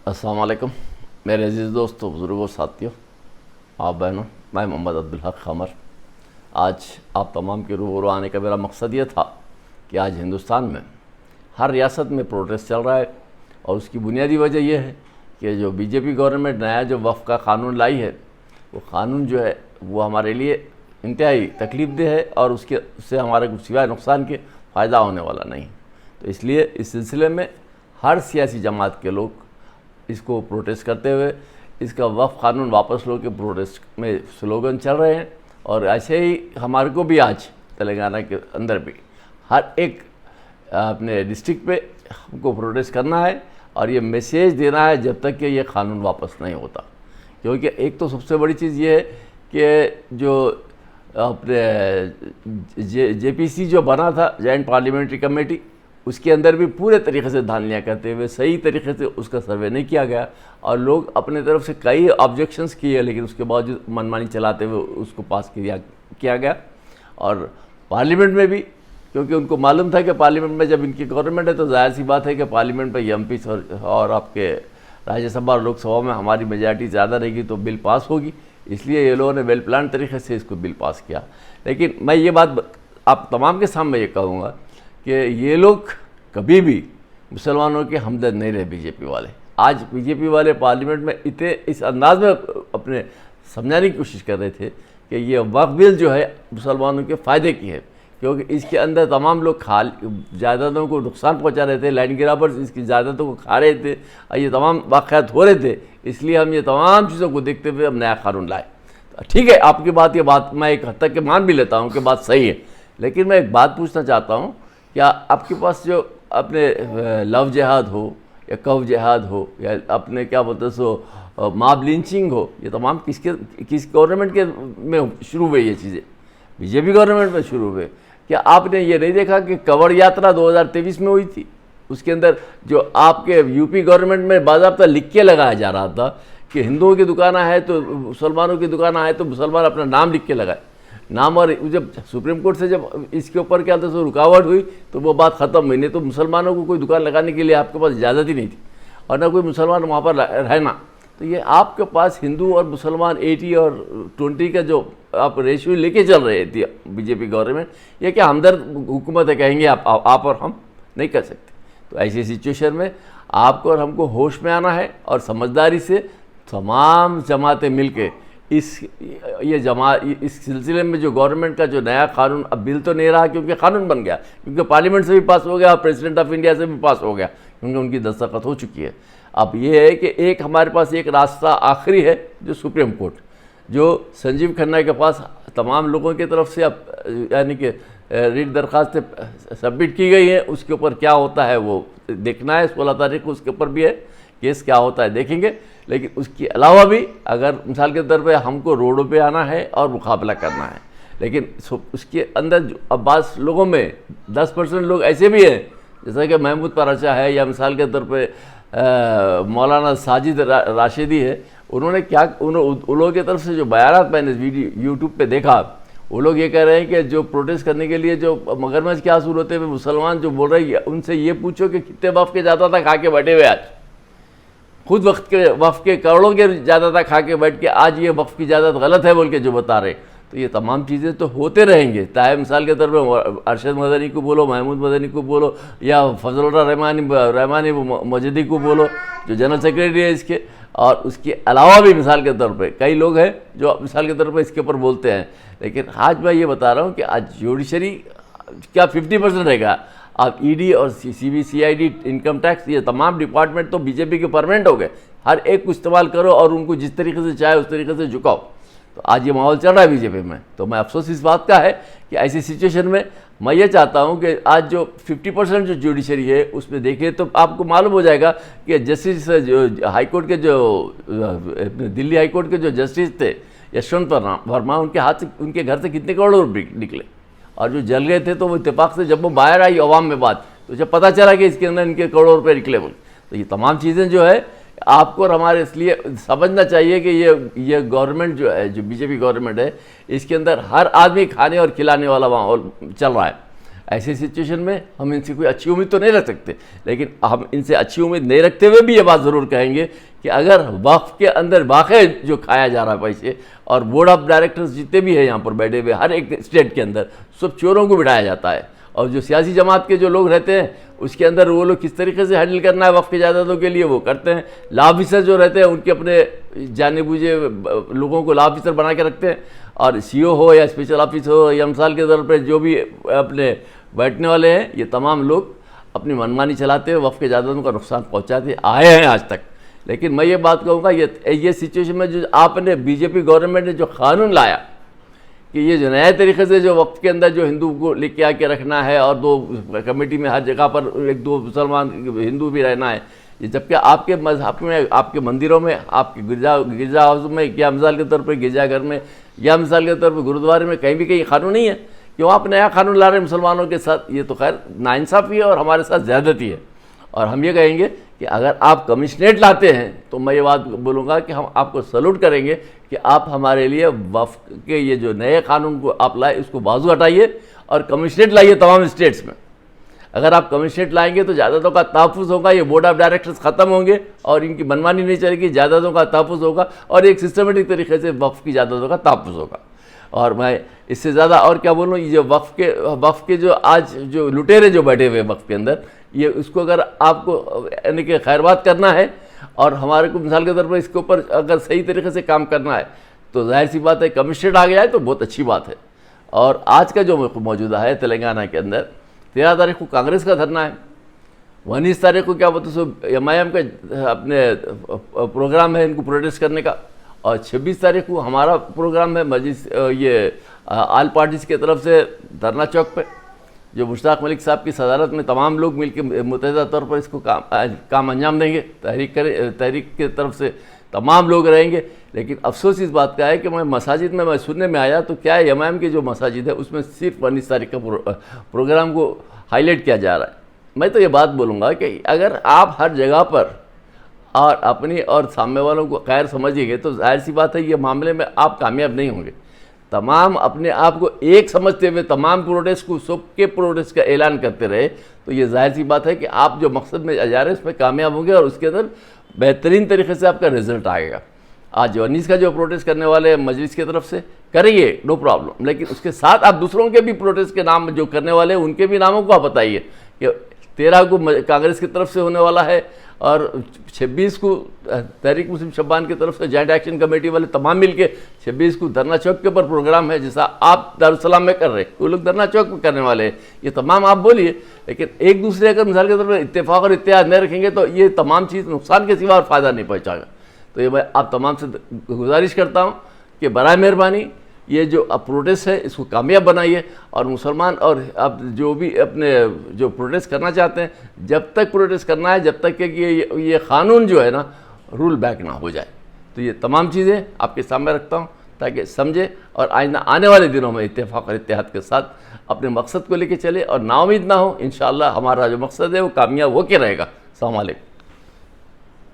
अस्सलाम वालेकुम मेरे अजीज़ दोस्तों, बुज़ुर्गों, साथियों, आप बहनों, मैं मोहम्मद अब्दुल हक ख़मर। आज आप तमाम के रूबरू आने का मेरा मकसद ये था कि आज हिंदुस्तान में हर रियासत में प्रोटेस्ट चल रहा है और उसकी बुनियादी वजह यह है कि जो बीजेपी गवर्नमेंट नया जो वफ़ का क़ानून लाई है, वो क़ानून जो है वो हमारे लिए इंतहाई तकलीफ़देह है और उससे हमारे कुछ सिवाय नुकसान के फ़ायदा होने वाला नहीं। तो इसलिए इस सिलसिले में हर सियासी जमात के लोग इसको प्रोटेस्ट करते हुए इसका वफ़ क़ानून वापस लो के प्रोटेस्ट में स्लोगन चल रहे हैं। और ऐसे ही हमारे को भी आज तेलंगाना के अंदर भी हर एक अपने डिस्ट्रिक्ट पे हमको प्रोटेस्ट करना है और ये मैसेज देना है जब तक कि ये क़ानून वापस नहीं होता। क्योंकि एक तो सबसे बड़ी चीज़ ये है कि जो अपने जेपीसी जो बना था, जॉइंट पार्लियामेंट्री कमेटी, उसके अंदर भी पूरे तरीके से धांधलियाँ करते हुए सही तरीके से उसका सर्वे नहीं किया गया और लोग अपने तरफ से कई ऑब्जेक्शंस किए, लेकिन उसके बावजूद मनमानी चलाते हुए उसको पास किया गया। और पार्लियामेंट में भी, क्योंकि उनको मालूम था कि पार्लियामेंट में जब इनकी गवर्नमेंट है तो जाहिर सी बात है कि पार्लियामेंट में एम पी और आपके राज्यसभा और लोकसभा में हमारी मेजॉरिटी ज़्यादा रहेगी तो बिल पास होगी। इसलिए ये लोगों ने वेल प्लान तरीके से इसको बिल पास किया। लेकिन मैं ये बात आप तमाम के सामने ये कहूँगा कि ये लोग कभी भी मुसलमानों के हमदर्द नहीं रहे। बीजेपी वाले आज बीजेपी वाले पार्लियामेंट में इतने इस अंदाज में अपने समझाने की कोशिश कर रहे थे कि ये वक्फ बिल जो है मुसलमानों के फ़ायदे की है, क्योंकि इसके अंदर तमाम लोग जायदादों को नुकसान पहुंचा रहे थे, लैंड ग्राबर्स इसकी जायदादों को खा रहे थे और ये तमाम वाक़यात हो रहे थे। इसलिए हम ये तमाम चीज़ों को देखते हुए हम नया कानून लाए। ठीक है, आपकी बात, ये बात मैं एक हद तक के मान भी लेता हूँ कि बात सही है, लेकिन मैं एक बात पूछना चाहता हूँ, क्या आपके पास जो अपने लव जिहाद हो या कव जिहाद हो या अपने क्या बोलते सो मॉब लिंचिंग हो, ये तमाम किस गवर्नमेंट के में शुरू हुए? ये चीज़ें बीजेपी गवर्नमेंट में शुरू हुए। क्या आपने ये नहीं देखा कि कवड़ यात्रा 2023 में हुई थी? उसके अंदर जो आपके यूपी गवर्नमेंट में बाज़ाब्ता लिख के लगाया जा रहा था कि हिंदुओं की दुकान है तो मुसलमानों की दुकान है तो मुसलमान अपना नाम लिख के लगाए नाम। और जब सुप्रीम कोर्ट से जब इसके ऊपर क्या था सो रुकावट हुई तो वो बात ख़त्म हुई। नहीं तो मुसलमानों को कोई दुकान लगाने के लिए आपके पास इजाज़त ही नहीं थी और ना कोई मुसलमान वहाँ पर रहना। तो ये आपके पास हिंदू और मुसलमान 80 और 20 का जो आप रेशियो लेके चल रहे थे बीजेपी गवर्नमेंट, ये क्या हमदर्द हुकूमत है कहेंगे आप और हम? नहीं कर सकते। तो ऐसी सिचुएशन में आपको और हमको होश में आना है और समझदारी से तमाम जमातें मिलके इस सिलसिले में जो गवर्नमेंट का जो नया कानून, अब बिल तो नहीं रहा क्योंकि कानून बन गया, क्योंकि पार्लियामेंट से भी पास हो गया और प्रेसिडेंट ऑफ इंडिया से भी पास हो गया, क्योंकि उनकी दस्तखत हो चुकी है। अब ये है कि एक हमारे पास एक रास्ता आखिरी है जो सुप्रीम कोर्ट, जो संजीव खन्ना के पास तमाम लोगों की तरफ से अब यानी कि रिट दरख्वास्तें सबमिट की गई हैं। उसके ऊपर क्या होता है वो देखना है। 16 तारीख को उसके ऊपर भी है केस, क्या होता है देखेंगे। लेकिन उसके अलावा भी अगर मिसाल के तौर पे हमको रोडों पे आना है और मुकाबला करना है, लेकिन उसके अंदर अब बास लोगों में 10% लोग ऐसे भी हैं जैसा कि महमूद पाराचा है या मिसाल के तौर पे मौलाना साजिद राशिदी है। उन्होंने क्या उन लोगों की तरफ से जो बयानात मैंने वीडियो यूट्यूब पे देखा, वो लोग ये कह रहे हैं कि जो प्रोटेस्ट करने के लिए जो मगरमच्छ के आंसू होते हुए मुसलमान जो बोल रहे हैं, उनसे ये पूछो कि कितने वफ़ के ज़्यादा था खा के बैठे हुए आज, खुद वफ़ के करोड़ों के ज़्यादा खा के बैठ के आज ये वफ़ की ज़्यादा गलत है बोल के जो बता रहे। तो ये तमाम चीज़ें तो होते रहेंगे, चाहे मिसाल के तौर पर अरशद मदनी को बोलो, महमूद मदनी को बोलो या फजल रहमानी मजदी को बोलो जो जनरल सेक्रेटरी है इसके, और उसके अलावा भी मिसाल के तौर पे कई लोग हैं जो मिसाल के तौर पे इसके ऊपर बोलते हैं। लेकिन आज मैं ये बता रहा हूँ कि आज जुडिशरी क्या 50% रहेगा। अब ईडी और सीबीसीआईडी, इनकम टैक्स, ये तमाम डिपार्टमेंट तो बीजेपी के परमानेंट हो गए। हर एक को इस्तेमाल करो और उनको जिस तरीके से चाहे उस तरीके से झुकाओ। तो आज ये माहौल चल रहा है बीजेपी में। तो मैं अफसोस इस बात का है कि ऐसी सिचुएशन में मैं ये चाहता हूँ कि आज जो 50% जो जुडिशरी है उसमें देखें तो आपको मालूम हो जाएगा कि जस्टिस जो हाईकोर्ट के जो दिल्ली हाईकोर्ट के जो जस्टिस थे यशवंत वर्मा, उनके हाथ से उनके घर से कितने करोड़ रुपये निकले और जो जल गए थे तो वो इत्तेफाक से जब वो बाहर आई अवाम में बात, तो जब पता चला कि इसके अंदर इनके करोड़ों रुपये निकले बोले। तो ये तमाम चीज़ें जो है आपको और हमारे इसलिए समझना चाहिए कि ये गवर्नमेंट जो है, जो बीजेपी गवर्नमेंट है, इसके अंदर हर आदमी खाने और खिलाने वाला माहौल चल रहा है। ऐसी सिचुएशन में हम इनसे कोई अच्छी उम्मीद तो नहीं रख सकते, लेकिन हम इनसे अच्छी उम्मीद नहीं रखते हुए भी ये बात ज़रूर कहेंगे कि अगर वक्फ के अंदर वाकई जो खाया जा रहा है पैसे, और बोर्ड ऑफ डायरेक्टर्स जितने भी हैं यहाँ पर बैठे हुए हर एक स्टेट के अंदर, सब चोरों को बिठाया जाता है, और जो सियासी जमात के जो लोग रहते हैं उसके अंदर वो लोग किस तरीके से हैंडल करना है वक्फ के जायदादों के लिए वो करते हैं। लॉ ऑफिसर जो रहते हैं उनके अपने जाने बूझे लोगों को लॉ ऑफिसर बना के रखते हैं, और सीओ हो या स्पेशल ऑफिस हो या मिसाल के तौर पर जो भी अपने बैठने वाले हैं, ये तमाम लोग अपनी मनमानी चलाते हैं, वक्फ के जायदादों का नुकसान पहुँचाते आए हैं आज तक। लेकिन मैं ये बात कहूँगा, ये सिचुएशन में जो आपने बीजेपी गवर्नमेंट ने जो कानून लाया कि ये जो नए तरीके से जो वक्फ के अंदर जो हिंदू को लेके आके रखना है, और 2 कमेटी में हर जगह पर 1-2 मुसलमान हिंदू भी रहना है, ये जबकि आपके मजहब में, आपके मंदिरों में, आपके गिरजा हाउस में, या मिसाल के तौर पर गिरजाघर में, या मिसाल के तौर पर गुरुद्वारे में कहीं भी कहीं कानून नहीं है, क्यों आप नया कानून ला रहे हैं मुसलमानों के साथ? ये तो खैर नाइंसाफ़ी है और हमारे साथ ज़्यादती है। और हम ये कहेंगे कि अगर आप कमिश्नरेट लाते हैं तो मैं ये बात बोलूँगा कि हम आपको सैल्यूट करेंगे कि आप हमारे लिए वक्फ के ये जो नए कानून को आप लाए इसको बाजू हटाइए और कमिश्नरेट लाइए तमाम स्टेट्स में। अगर आप कमिश्नरेट लाएंगे तो जायदादों का तहफ़्फ़ुज़ होगा, ये बोर्ड ऑफ डायरेक्टर्स ख़त्म होंगे और इनकी मनमानी नहीं चलेगी, जायदादों का तहफ़्फ़ुज़ होगा और एक सिस्टमेटिक तरीके से वक्फ की जायदादों का तहफ़्फ़ुज़ होगा। और मैं इससे ज़्यादा और क्या बोलूँ, ये जो वक्फ के जो आज जो लुटेरे जो बैठे हुए वक्फ के अंदर, ये उसको अगर आपको यानी कि खैरबात करना है और हमारे को मिसाल के तौर पर इसके ऊपर अगर सही तरीके से काम करना है तो जाहिर सी बात है कमिश्नरेट आ गया है तो बहुत अच्छी बात है। और आज का जो मौजूदा है तेलंगाना के अंदर 13 तारीख को कांग्रेस का धरना है, 19 तारीख को क्या बोलते सो MIM का अपने प्रोग्राम है इनको प्रोटेस्ट करने का, और 26 तारीख को हमारा प्रोग्राम है मजलिस ये आल पार्टीज़ की तरफ से धरना चौक पे, जो मुश्ताक मलिक साहब की सदारत में तमाम लोग मिलकर मुतहदा तौर पर इसको काम अंजाम देंगे। तहरीक की तरफ से तमाम लोग रहेंगे। लेकिन अफसोस इस बात का है कि मैं मसाजिद में मैं सुनने में आया तो क्या है MIM की जो मसाजिद है उसमें सिर्फ 19 तारीख का प्रोग्राम को हाईलाइट किया जा रहा है। मैं तो ये बात बोलूँगा कि अगर आप हर जगह पर और अपनी और सामने वालों को खैर समझिएगा तो जाहिर सी बात है ये मामले में आप कामयाब नहीं होंगे। तमाम अपने आप को एक समझते हुए तमाम प्रोटेस्ट को सबके प्रोटेस्ट का ऐलान करते रहे तो ये जाहिर सी बात है कि आप जो मकसद में जा रहे हैं उसमें कामयाब होंगे और उसके अंदर बेहतरीन तरीके से आपका रिजल्ट आएगा। आज 19 का जो प्रोटेस्ट करने वाले मजलिस की तरफ से करिए, नो प्रॉब्लम, लेकिन उसके साथ आप दूसरों के भी प्रोटेस्ट के नाम जो करने वाले हैं उनके भी नामों को आप बताइए कि 13 को कांग्रेस की तरफ से होने वाला है और 26 को तहरीक मुस्लिम शब्बान की तरफ से जॉइंट एक्शन कमेटी वाले तमाम मिलके 26 को धरना चौक के ऊपर प्रोग्राम है, जैसा आप दारुसलाम में कर रहे हैं वो लोग धरना चौक में करने वाले हैं। ये तमाम आप बोलिए, लेकिन एक दूसरे अगर मिसाल के तौर पर इत्तेफाक और इत्तेहाद नहीं रखेंगे तो ये तमाम चीज़ नुकसान के सिवा और फ़ायदा नहीं पहुँचाएगा। तो ये मैं आप तमाम से गुजारिश करता हूँ कि बराए मेहरबानी ये जो अब प्रोटेस्ट है इसको कामयाब बनाइए और मुसलमान और अब जो भी अपने जो प्रोटेस्ट करना चाहते हैं जब तक प्रोटेस्ट करना है जब तक कि ये कानून जो है ना रूल बैक ना हो जाए। तो ये तमाम चीज़ें आपके सामने रखता हूँ ताकि समझे और आइंदा आने वाले दिनों में इत्तेफाक और इत्तेहाद के साथ अपने मकसद को लेके चले और नाउमीद ना हो। इंशाअल्लाह हमारा जो मकसद है वो कामयाब होके रहेगा। अस्सलाम वालेकुम।